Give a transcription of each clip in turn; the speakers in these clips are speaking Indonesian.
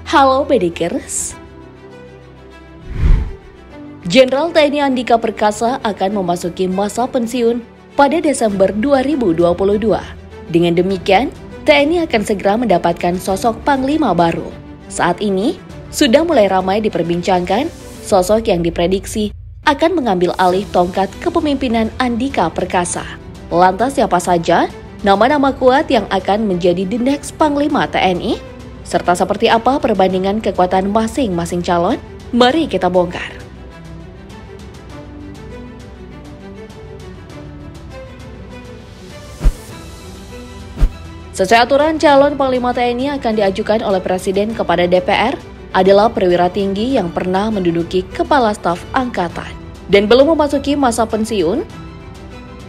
Halo Bedikers. Jenderal TNI Andika Perkasa akan memasuki masa pensiun pada Desember 2022. Dengan demikian, TNI akan segera mendapatkan sosok Panglima baru. Saat ini, sudah mulai ramai diperbincangkan sosok yang diprediksi akan mengambil alih tongkat kepemimpinan Andika Perkasa. Lantas siapa saja nama-nama kuat yang akan menjadi the next Panglima TNI? Serta seperti apa perbandingan kekuatan masing-masing calon? Mari kita bongkar. Sesuai aturan, calon Panglima TNI akan diajukan oleh Presiden kepada DPR adalah perwira tinggi yang pernah menduduki Kepala Staf Angkatan dan belum memasuki masa pensiun.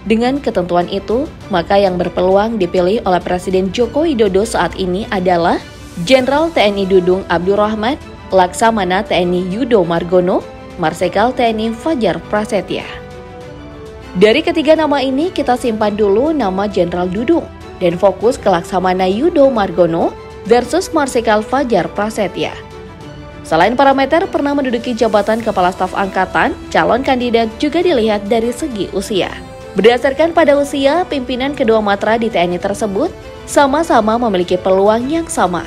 Dengan ketentuan itu, maka yang berpeluang dipilih oleh Presiden Joko Widodo saat ini adalah Jenderal TNI Dudung Abdurrahman, Laksamana TNI Yudo Margono, Marsikal TNI Fajar Prasetya. Dari ketiga nama ini, kita simpan dulu nama Jenderal Dudung dan fokus ke Laksamana Yudo Margono versus Marsikal Fajar Prasetya. Selain parameter pernah menduduki jabatan Kepala Staf Angkatan, calon kandidat juga dilihat dari segi usia. Berdasarkan pada usia, pimpinan kedua matra di TNI tersebut sama-sama memiliki peluang yang sama.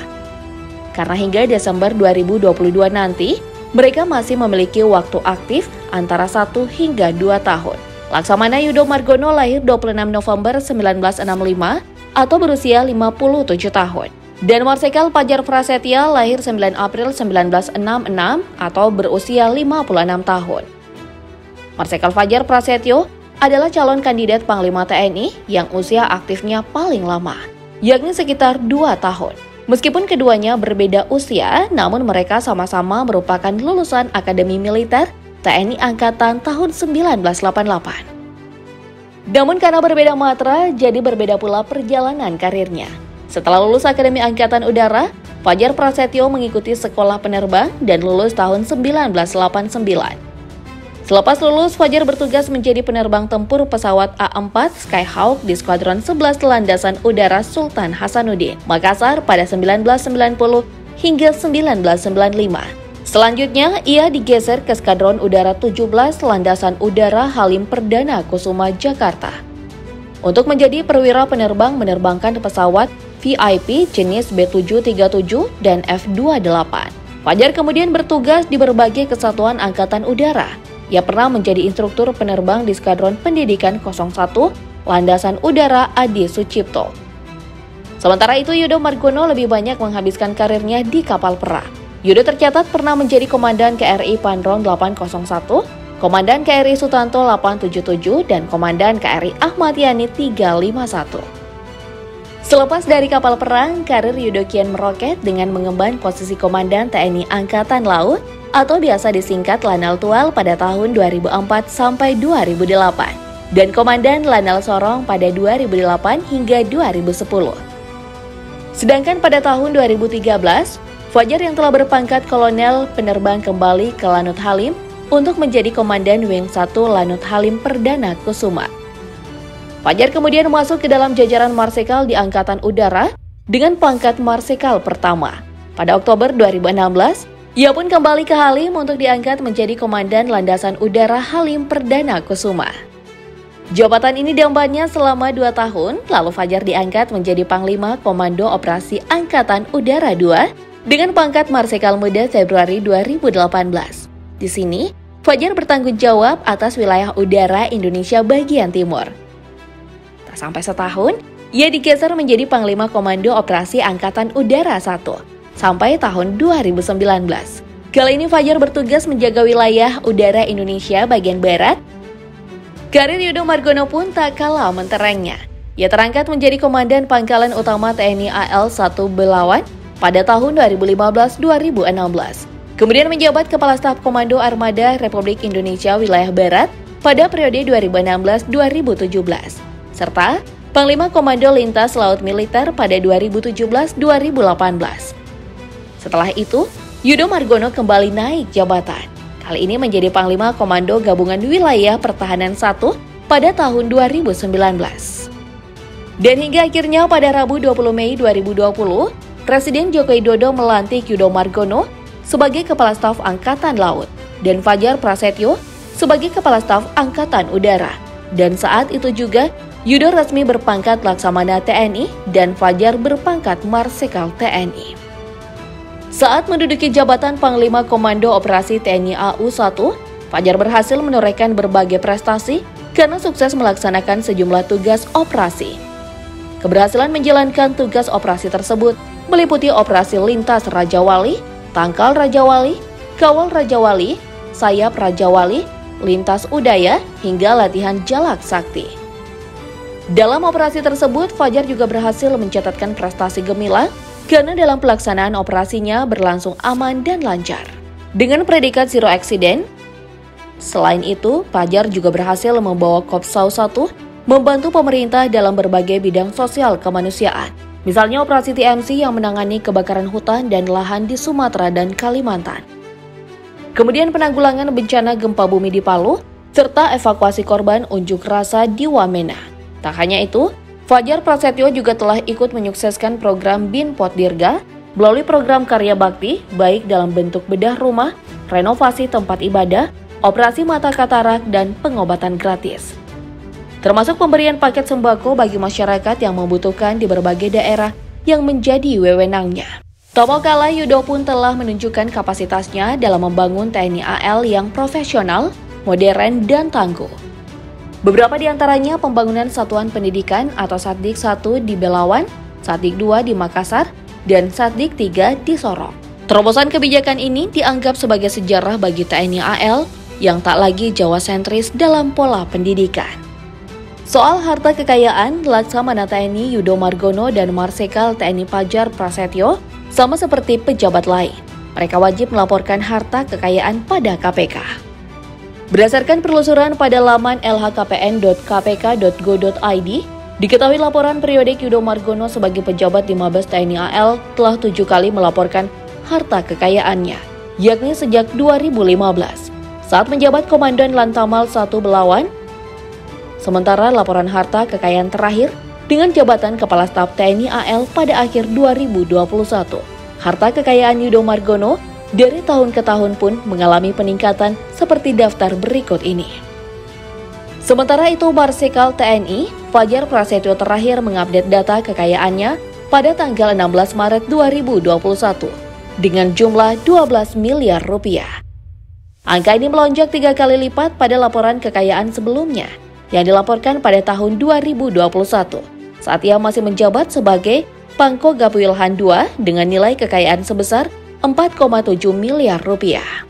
Karena hingga Desember 2022 nanti, mereka masih memiliki waktu aktif antara 1 hingga 2 tahun. Laksamana Yudo Margono lahir 26 November 1965 atau berusia 57 tahun. Dan Marsikal Fajar Prasetya lahir 9 April 1966 atau berusia 56 tahun. Marsikal Fajar Prasetyo adalah calon kandidat Panglima TNI yang usia aktifnya paling lama, yakni sekitar 2 tahun. Meskipun keduanya berbeda usia, namun mereka sama-sama merupakan lulusan Akademi Militer TNI Angkatan tahun 1988. Namun karena berbeda matra, jadi berbeda pula perjalanan karirnya. Setelah lulus Akademi Angkatan Udara, Fajar Prasetyo mengikuti sekolah penerbang dan lulus tahun 1989. Selepas lulus, Fajar bertugas menjadi penerbang tempur pesawat A4 Skyhawk di Skuadron 11 Landasan Udara Sultan Hasanuddin, Makassar pada 1990 hingga 1995. Selanjutnya, ia digeser ke Skadron Udara 17 Landasan Udara Halim Perdana Kusuma, Jakarta. Untuk menjadi perwira penerbang menerbangkan pesawat VIP jenis B737 dan F28. Fajar kemudian bertugas di berbagai kesatuan Angkatan Udara. Ia pernah menjadi instruktur penerbang di Skadron Pendidikan 01 Landasan Udara Adi Sucipto. Sementara itu, Yudo Margono lebih banyak menghabiskan karirnya di kapal perang. Yudo tercatat pernah menjadi Komandan KRI Pandrong 801, Komandan KRI Sutanto 877, dan Komandan KRI Ahmad Yani 351. Selepas dari kapal perang, karir Yudo kian meroket dengan mengemban posisi Komandan TNI Angkatan Laut atau biasa disingkat Lanal Tual pada tahun 2004 sampai 2008 dan Komandan Lanal Sorong pada 2008 hingga 2010. Sedangkan pada tahun 2013, Fajar yang telah berpangkat kolonel penerbang kembali ke Lanut Halim untuk menjadi Komandan Wing 1 Lanut Halim Perdana Kusuma. Fajar kemudian masuk ke dalam jajaran Marsikal di Angkatan Udara dengan pangkat Marsikal pertama. Pada Oktober 2016, ia pun kembali ke Halim untuk diangkat menjadi Komandan Landasan Udara Halim Perdana Kusuma. Jabatan ini diembannya selama 2 tahun, lalu Fajar diangkat menjadi Panglima Komando Operasi Angkatan Udara 2 dengan pangkat Marsikal Muda Februari 2018. Di sini, Fajar bertanggung jawab atas wilayah udara Indonesia bagian timur. Tak sampai setahun, ia digeser menjadi Panglima Komando Operasi Angkatan Udara 1. Sampai tahun 2019. Kali ini Fajar bertugas menjaga wilayah udara Indonesia bagian barat. Karir Yudo Margono pun tak kalah menterengnya. Ia terangkat menjadi Komandan Pangkalan Utama TNI AL-1 Belawan pada tahun 2015-2016. Kemudian menjabat Kepala Staf Komando Armada Republik Indonesia Wilayah Barat pada periode 2016-2017. Serta Panglima Komando Lintas Laut Militer pada 2017-2018. Setelah itu, Yudo Margono kembali naik jabatan. Kali ini menjadi Panglima Komando Gabungan Wilayah Pertahanan 1 pada tahun 2019. Dan hingga akhirnya pada Rabu 20 Mei 2020, Presiden Joko Widodo melantik Yudo Margono sebagai Kepala Staf Angkatan Laut dan Fajar Prasetyo sebagai Kepala Staf Angkatan Udara. Dan saat itu juga, Yudo resmi berpangkat Laksamana TNI dan Fajar berpangkat Marsikal TNI. Saat menduduki jabatan Panglima Komando Operasi TNI AU-1, Fajar berhasil menorehkan berbagai prestasi karena sukses melaksanakan sejumlah tugas operasi. Keberhasilan menjalankan tugas operasi tersebut meliputi Operasi Lintas Raja Wali, Tangkal Raja Wali, Kawal Raja Wali, Sayap Raja Wali, Lintas Udaya, hingga latihan Jalak Sakti. Dalam operasi tersebut, Fajar juga berhasil mencatatkan prestasi gemilang karena dalam pelaksanaan operasinya berlangsung aman dan lancar. Dengan predikat Zero Accident, selain itu, Fajar juga berhasil membawa Kopsau 1 membantu pemerintah dalam berbagai bidang sosial kemanusiaan. Misalnya operasi TMC yang menangani kebakaran hutan dan lahan di Sumatera dan Kalimantan. Kemudian penanggulangan bencana gempa bumi di Palu, serta evakuasi korban unjuk rasa di Wamena. Tak hanya itu, Fajar Prasetyo juga telah ikut menyukseskan program BIN Potdirga melalui program karya bakti, baik dalam bentuk bedah rumah, renovasi tempat ibadah, operasi mata katarak, dan pengobatan gratis. Termasuk pemberian paket sembako bagi masyarakat yang membutuhkan di berbagai daerah yang menjadi wewenangnya. Tak mau kalah, Yudo pun telah menunjukkan kapasitasnya dalam membangun TNI AL yang profesional, modern, dan tangguh. Beberapa di antaranya pembangunan Satuan Pendidikan atau Satdik 1 di Belawan, Satdik 2 di Makassar, dan Satdik 3 di Sorong. Terobosan kebijakan ini dianggap sebagai sejarah bagi TNI AL yang tak lagi Jawa sentris dalam pola pendidikan. Soal harta kekayaan, Laksamana TNI Yudo Margono dan Marsikal TNI Fajar Prasetyo sama seperti pejabat lain. Mereka wajib melaporkan harta kekayaan pada KPK. Berdasarkan penelusuran pada laman lhkpn.kpk.go.id, diketahui laporan periodik Yudo Margono sebagai pejabat di Mabes TNI AL telah 7 kali melaporkan harta kekayaannya, yakni sejak 2015, saat menjabat Komandan Lantamal 1 Belawan. Sementara laporan harta kekayaan terakhir dengan jabatan Kepala Staf TNI AL pada akhir 2021. Harta kekayaan Yudo Margono dari tahun ke tahun pun mengalami peningkatan seperti daftar berikut ini. Sementara itu, Marsikal TNI Fajar Prasetyo terakhir mengupdate data kekayaannya pada tanggal 16 Maret 2021 dengan jumlah 12 miliar rupiah. Angka ini melonjak 3 kali lipat pada laporan kekayaan sebelumnya yang dilaporkan pada tahun 2021 saat ia masih menjabat sebagai Pangko Gapwilhan II dengan nilai kekayaan sebesar 4,7 miliar rupiah.